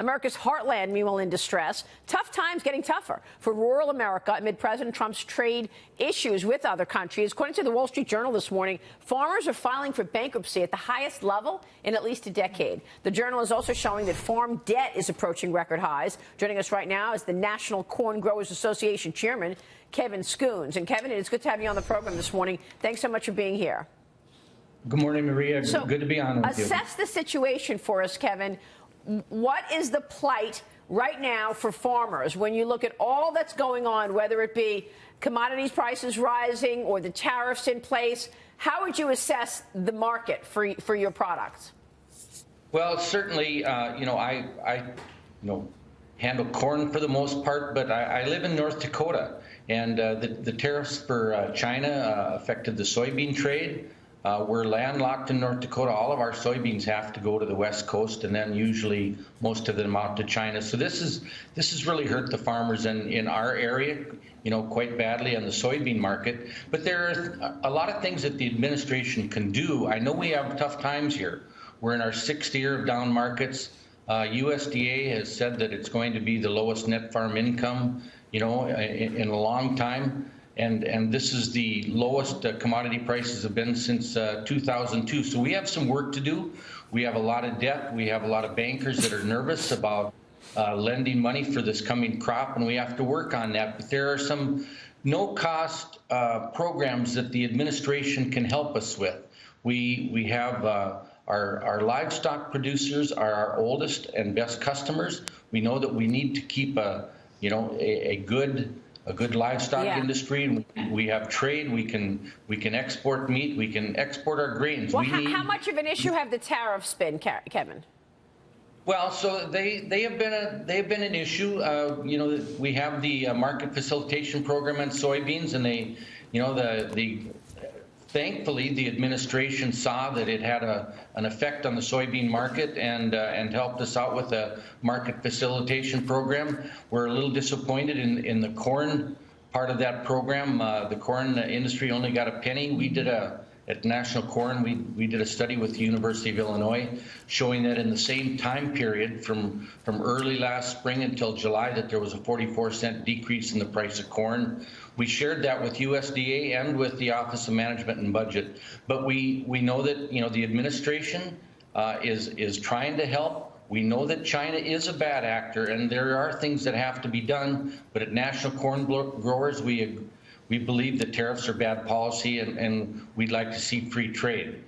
America's heartland, meanwhile, in distress. Tough times getting tougher for rural America amid President Trump's trade issues with other countries. According to the Wall Street Journal this morning, farmers are filing for bankruptcy at the highest level in at least a decade. The Journal is also showing that farm debt is approaching record highs. Joining us right now is the National Corn Growers Association chairman, Kevin Skunes. And Kevin, it's good to have you on the program this morning. Thanks so much for being here. Good morning, Maria. So, good to be on with you. Assess the situation for us, Kevin. What is the plight right now for farmers when you look at all that's going on, whether it be commodities prices rising or the tariffs in place? How would you assess the market for your products? Well, certainly, I handle corn for the most part, but I live in North Dakota, and the tariffs for China affected the soybean trade. We're landlocked in North Dakota. All of our soybeans have to go to the West Coast, and then usually most of them out to China. So this has really hurt the farmers in our area, quite badly on the soybean market. But there are a lot of things that the administration can do. I know we have tough times here. We're in our 6th year of down markets. USDA has said that it's going to be the lowest net farm income, in a long time. And this is the lowest commodity prices have been since 2002. So we have some work to do. We have a lot of debt. We have a lot of bankers that are nervous about lending money for this coming crop, and we have to work on that. But there are some no-cost programs that the administration can help us with. We have our livestock producers are our oldest and best customers. We know that we need to keep a good livestock industry, and we have trade. We can export meat. We can export our grains. Well, how much of an issue have the tariffs been, Kevin? Well, so they have been an issue. We have the market facilitation program on soybeans, and thankfully, the administration saw that it had an effect on the soybean market and helped us out with a market facilitation program. We're a little disappointed in the corn part of that program. The corn industry only got a penny. We did at National Corn, we did a study with the University of Illinois showing that in the same time period from early last spring until July that there was a 44-cent decrease in the price of corn. We shared that with USDA and with the Office of Management and Budget. But we know that the administration is trying to help. We know that China is a bad actor, and there are things that have to be done. But at National Corn Growers, we believe that tariffs are bad policy, and we'd like to see free trade.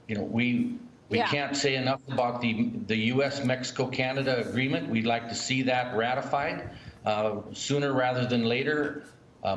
We can't say enough about the U.S.-Mexico-Canada agreement. We'd like to see that ratified sooner rather than later.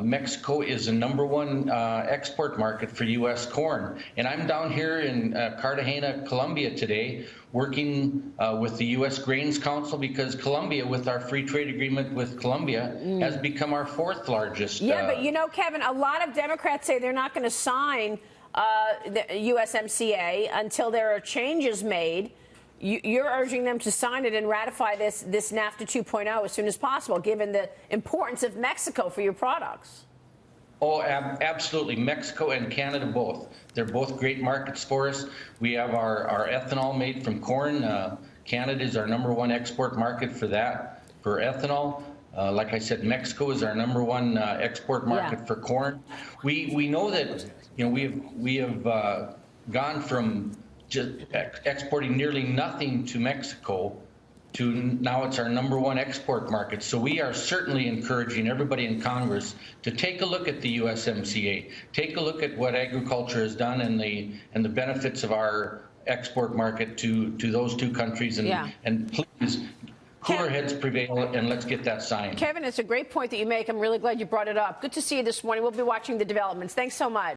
Mexico is the #1 export market for U.S. corn. And I'm down here in Cartagena, Colombia today, working with the U.S. Grains Council, because Colombia, with our free trade agreement with Colombia, has become our 4th largest. Yeah, but Kevin, a lot of Democrats say they're not going to sign the USMCA until there are changes made. You're urging them to sign it and ratify this NAFTA 2.0 as soon as possible, given the importance of Mexico for your products. Oh, absolutely. Mexico and Canada both. They're both great markets for us. We have our ethanol made from corn. Canada is our #1 export market for ethanol. Like I said, Mexico is our #1 export market for corn. We know that we have gone from just exporting nearly nothing to Mexico to now it's our #1 export market. So we are certainly encouraging everybody in Congress to take a look at the USMCA, take a look at what agriculture has done and the benefits of our export market to those two countries, and please, cooler heads prevail, and let's get that signed. Kevin, it's a great point that you make. I'm really glad you brought it up. Good to see you this morning. We'll be watching the developments. Thanks so much.